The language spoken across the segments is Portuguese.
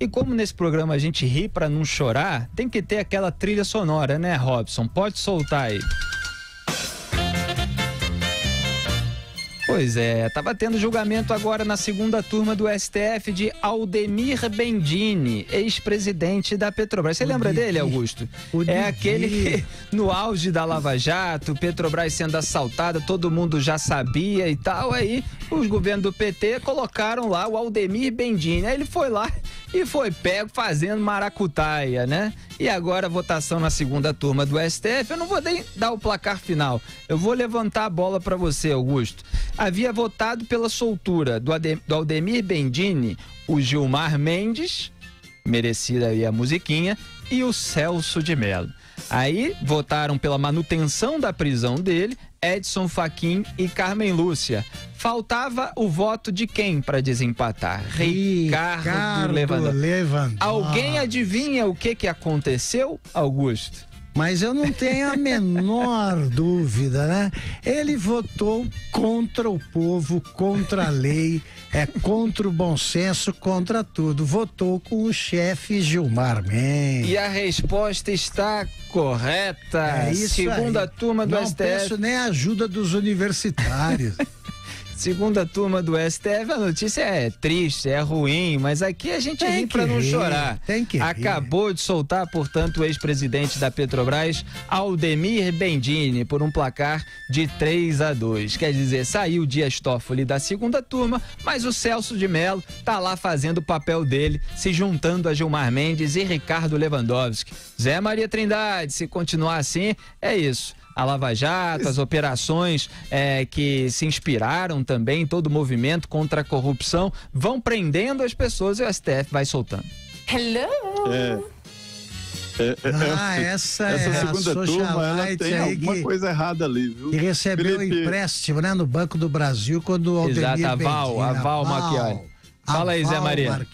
E como nesse programa a gente ri pra não chorar, tem que ter aquela trilha sonora, né, Robson? Pode soltar aí. Pois é, estava tendo julgamento agora na segunda turma do STF de Aldemir Bendini, ex-presidente da Petrobras. Você lembra dele, Augusto? É aquele que, no auge da Lava Jato, Petrobras sendo assaltada, todo mundo já sabia e tal. Aí os governos do PT colocaram lá o Aldemir Bendini. Aí ele foi lá e foi pego fazendo maracutaia, né? E agora a votação na segunda turma do STF, eu não vou nem dar o placar final, eu vou levantar a bola para você, Augusto. Havia votado pela soltura do Aldemir Bendini, o Gilmar Mendes, merecida aí a musiquinha, e o Celso de Mello. Aí votaram pela manutenção da prisão dele, Edson Fachin e Carmen Lúcia. Faltava o voto de quem para desempatar? Ricardo Lewandowski. Alguém adivinha o que aconteceu, Augusto? Mas eu não tenho a menor dúvida, né? Ele votou contra o povo, contra a lei, contra o bom senso, contra tudo. Votou com o chefe Gilmar Mendes. E a resposta está correta. Segunda turma do STF. Não peço nem a ajuda dos universitários. Segunda turma do STF, a notícia é triste, é ruim, mas aqui a gente ri pra não chorar. Acabou de soltar, portanto, o ex-presidente da Petrobras, Aldemir Bendini, por um placar de 3-2. Quer dizer, saiu o Dias Toffoli da segunda turma, mas o Celso de Mello tá lá fazendo o papel dele, se juntando a Gilmar Mendes e Ricardo Lewandowski. Zé Maria Trindade, se continuar assim, é isso. A Lava Jato, as operações que se inspiraram também em todo o movimento contra a corrupção, vão prendendo as pessoas e o STF vai soltando. Hello! Essa segunda turma, ela tem alguma coisa errada ali, viu? Que recebeu um empréstimo, né, no Banco do Brasil, quando o Aldemir a Val Marchiori. Fala aí, Zé Maria.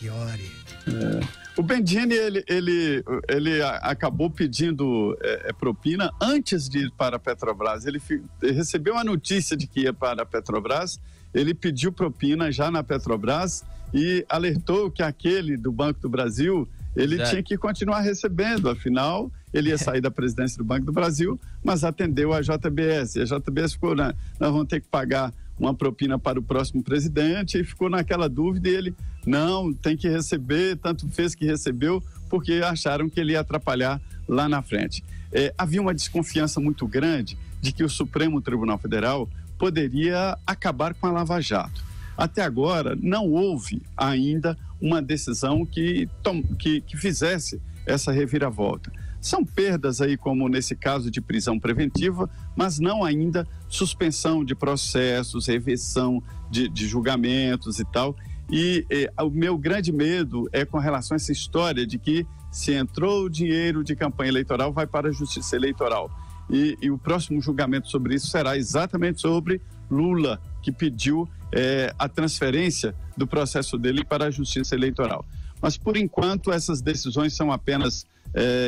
O Bendini, ele acabou pedindo propina antes de ir para a Petrobras. Ele recebeu a notícia de que ia para a Petrobras, ele pediu propina já na Petrobras e alertou que aquele do Banco do Brasil, ele tinha que continuar recebendo, afinal, ele ia sair da presidência do Banco do Brasil, mas atendeu a JBS. E a JBS ficou, nós vamos ter que pagar uma propina para o próximo presidente, e ficou naquela dúvida, e ele, não, tem que receber, tanto fez que recebeu, porque acharam que ele ia atrapalhar lá na frente. Havia uma desconfiança muito grande de que o Supremo Tribunal Federal poderia acabar com a Lava Jato. Até agora, não houve ainda uma decisão que fizesse essa reviravolta. São perdas aí, como nesse caso de prisão preventiva, mas não ainda suspensão de processos, reversão de julgamentos e tal. E o meu grande medo é com relação a essa história de que se entrou o dinheiro de campanha eleitoral, vai para a Justiça Eleitoral. E o próximo julgamento sobre isso será exatamente sobre Lula, que pediu a transferência do processo dele para a Justiça Eleitoral. Mas, por enquanto, essas decisões são apenas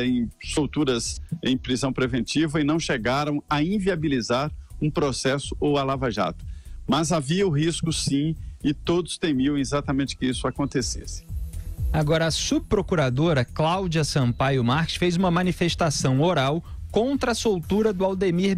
em solturas em prisão preventiva e não chegaram a inviabilizar um processo ou a Lava Jato. Mas havia o risco, sim, e todos temiam exatamente que isso acontecesse. Agora, a subprocuradora Cláudia Sampaio Marques fez uma manifestação oral contra a soltura do Aldemir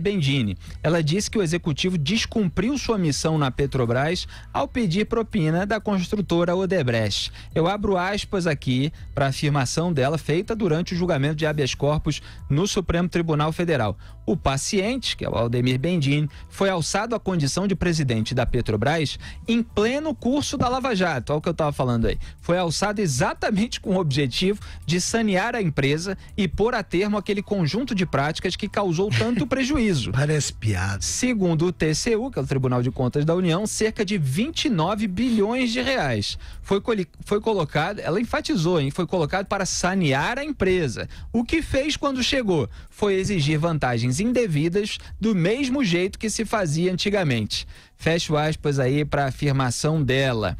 Bendini. Ela disse que o executivo descumpriu sua missão na Petrobras ao pedir propina da construtora Odebrecht. Eu abro aspas aqui para a afirmação dela feita durante o julgamento de habeas corpus no Supremo Tribunal Federal. O paciente, que é o Aldemir Bendini, foi alçado à condição de presidente da Petrobras em pleno curso da Lava Jato. Olha o que eu estava falando aí. Foi alçado exatamente com o objetivo de sanear a empresa e pôr a termo aquele conjunto de práticas que causou tanto prejuízo. Parece piada. Segundo o TCU, que é o Tribunal de Contas da União, cerca de 29 bilhões de reais. Foi colocado, ela enfatizou, foi colocado para sanear a empresa. O que fez quando chegou foi exigir vantagens indevidas do mesmo jeito que se fazia antigamente. Fecho aspas aí para a afirmação dela.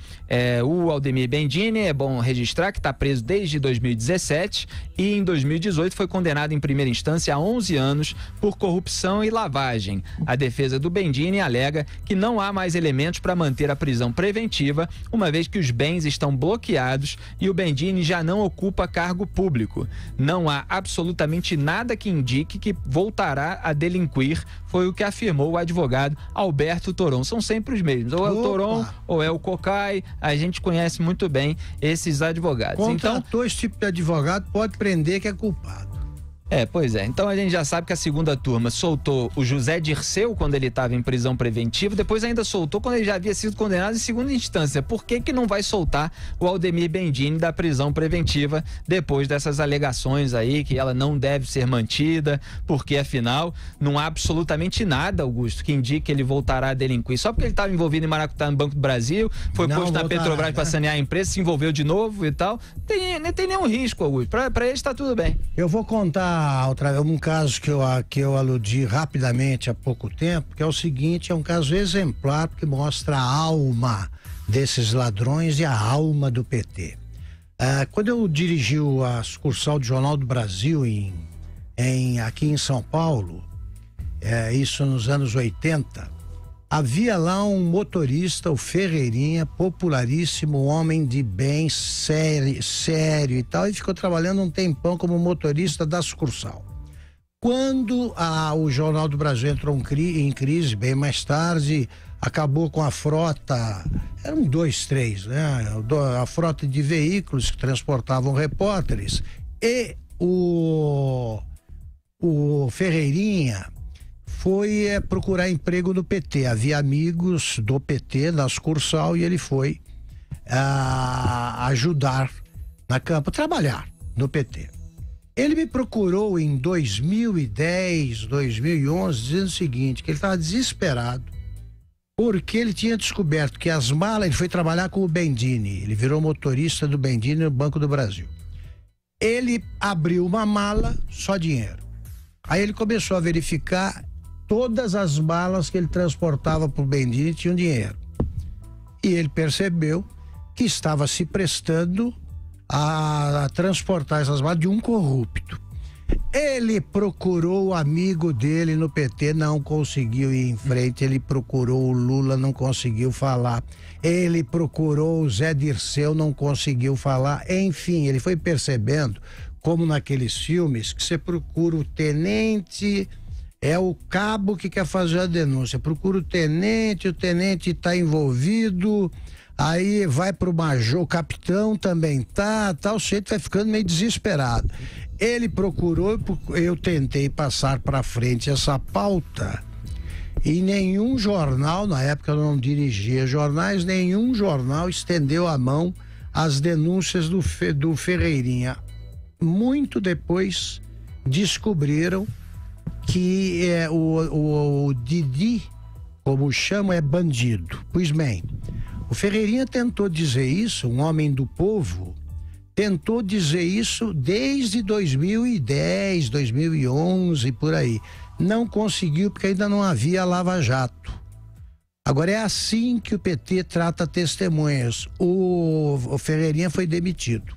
O Aldemir Bendini, é bom registrar que está preso desde 2017 e em 2018 foi condenado em primeira instância a 11 anos por corrupção e lavagem. A defesa do Bendini alega que não há mais elementos para manter a prisão preventiva, uma vez que os bens estão bloqueados e o Bendini já não ocupa cargo público. Não há absolutamente nada que indique que voltará a delinquir, foi o que afirmou o advogado Alberto Toron. São sempre os mesmos, ou é o Toron ou é o Cocai, a gente conhece muito bem esses advogados. Contratou esse tipo de advogado, pode prender que é culpado. Pois é. Então a gente já sabe que a segunda turma soltou o José Dirceu quando ele estava em prisão preventiva, depois ainda soltou quando ele já havia sido condenado em segunda instância. Por que não vai soltar o Aldemir Bendini da prisão preventiva depois dessas alegações aí que ela não deve ser mantida, porque afinal não há absolutamente nada, Augusto, que indique que ele voltará a delinquir. Só porque ele estava envolvido em maracutá no Banco do Brasil, foi posto na Petrobras para sanear a empresa, se envolveu de novo e tal. Não tem nenhum risco, Augusto. Para ele está tudo bem. Eu vou contar um caso que eu aludi rapidamente há pouco tempo, que é o seguinte, é um caso exemplar que mostra a alma desses ladrões e a alma do PT. Quando eu dirigi a sucursal do Jornal do Brasil aqui em São Paulo, isso nos anos 80, havia lá um motorista, o Ferreirinha, popularíssimo, homem de bem, sério e tal, e ficou trabalhando um tempão como motorista da sucursal. Quando o Jornal do Brasil entrou em crise, bem mais tarde, acabou com a frota, eram 2, 3, né? A frota de veículos que transportavam repórteres, e o Ferreirinha foi procurar emprego no PT. Havia amigos do PT na sucursal e ele foi ajudar na campo, trabalhar no PT. Ele me procurou em 2010, 2011, dizendo o seguinte, que ele estava desesperado, porque ele tinha descoberto que as malas, ele foi trabalhar com o Bendini, ele virou motorista do Bendini no Banco do Brasil. Ele abriu uma mala, só dinheiro. Aí ele começou a verificar todas as malas que ele transportava para o Bendini tinham dinheiro. E ele percebeu que estava se prestando a transportar essas malas de um corrupto. Ele procurou o amigo dele no PT, não conseguiu ir em frente. Ele procurou o Lula, não conseguiu falar. Ele procurou o Zé Dirceu, não conseguiu falar. Enfim, ele foi percebendo, como naqueles filmes, que você procura o tenente... É o cabo que quer fazer a denúncia. Procura o tenente está envolvido, aí vai pro major, o capitão também tal, o sujeito vai ficando meio desesperado. Ele procurou, eu tentei passar para frente essa pauta e nenhum jornal, na época eu não dirigia jornais, nenhum jornal estendeu a mão às denúncias do Ferreirinha. Muito depois descobriram que o Didi, como chama, é bandido. Pois bem, o Ferreirinha tentou dizer isso, um homem do povo, tentou dizer isso desde 2010, 2011, por aí. Não conseguiu porque ainda não havia Lava Jato. Agora é assim que o PT trata testemunhas. O Ferreirinha foi demitido.